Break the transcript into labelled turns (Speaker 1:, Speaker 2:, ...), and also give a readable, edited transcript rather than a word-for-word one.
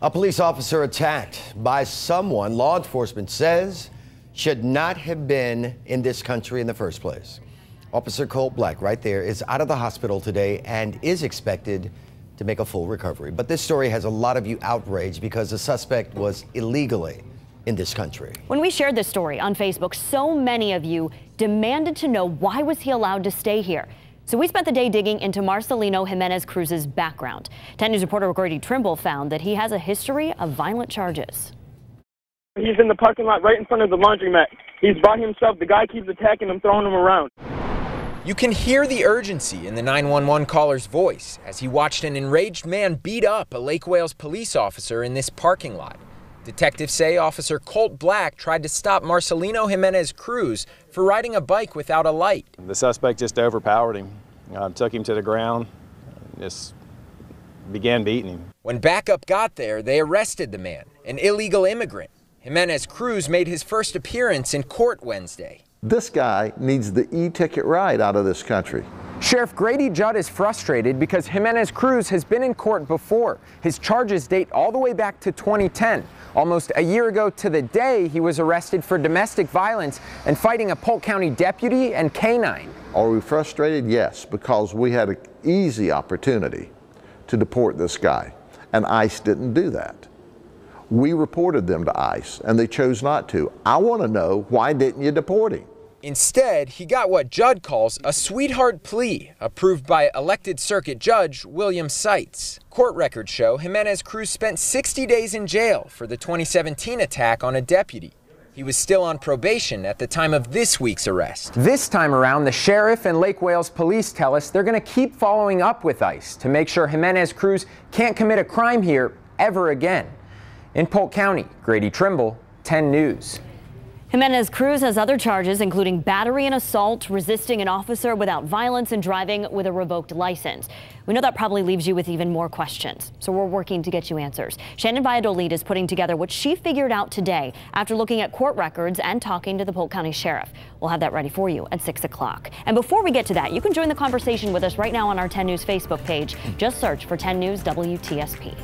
Speaker 1: A police officer attacked by someone law enforcement says should not have been in this country in the first place. Officer Colt Black right there is out of the hospital today and is expected to make a full recovery. But this story has a lot of you outraged because the suspect was illegally in this country.
Speaker 2: When we shared this story on Facebook, so many of you demanded to know why was he allowed to stay here. So we spent the day digging into Marcelino Jimenez Cruz's background. 10 News reporter Grady Judd found that he has a history of violent charges.
Speaker 3: He's in the parking lot right in front of the laundromat. He's by himself. The guy keeps attacking him, throwing him around.
Speaker 4: You can hear the urgency in the 911 caller's voice as he watched an enraged man beat up a Lake Wales police officer in this parking lot. Detectives say Officer Colt Black tried to stop Marcelino Jimenez Cruz for riding a bike without a light.
Speaker 5: The suspect just overpowered him, took him to the ground, just began beating him.
Speaker 4: When backup got there, they arrested the man, an illegal immigrant. Jimenez Cruz made his first appearance in court Wednesday.
Speaker 6: This guy needs the e-ticket ride out of this country.
Speaker 4: Sheriff Grady Judd is frustrated because Jimenez Cruz has been in court before. His charges date all the way back to 2010. Almost a year ago to the day, he was arrested for domestic violence and fighting a Polk County deputy and canine.
Speaker 6: Are we frustrated? Yes, because we had an easy opportunity to deport this guy, and ICE didn't do that. We reported them to ICE, and they chose not to. I want to know, why didn't you deport him?
Speaker 4: Instead, he got what Judd calls a sweetheart plea, approved by elected circuit judge William Seitz. Court records show Jimenez Cruz spent 60 days in jail for the 2017 attack on a deputy. He was still on probation at the time of this week's arrest. This time around, the sheriff and Lake Wales police tell us they're going to keep following up with ICE to make sure Jimenez Cruz can't commit a crime here ever again. In Polk County, Grady Judd, 10 News.
Speaker 2: Jimenez Cruz has other charges, including battery and assault, resisting an officer without violence, and driving with a revoked license. We know that probably leaves you with even more questions, so we're working to get you answers. Shannon Valladolid is putting together what she figured out today after looking at court records and talking to the Polk County Sheriff. We'll have that ready for you at 6 o'clock. And before we get to that, you can join the conversation with us right now on our 10 News Facebook page. Just search for 10 News WTSP.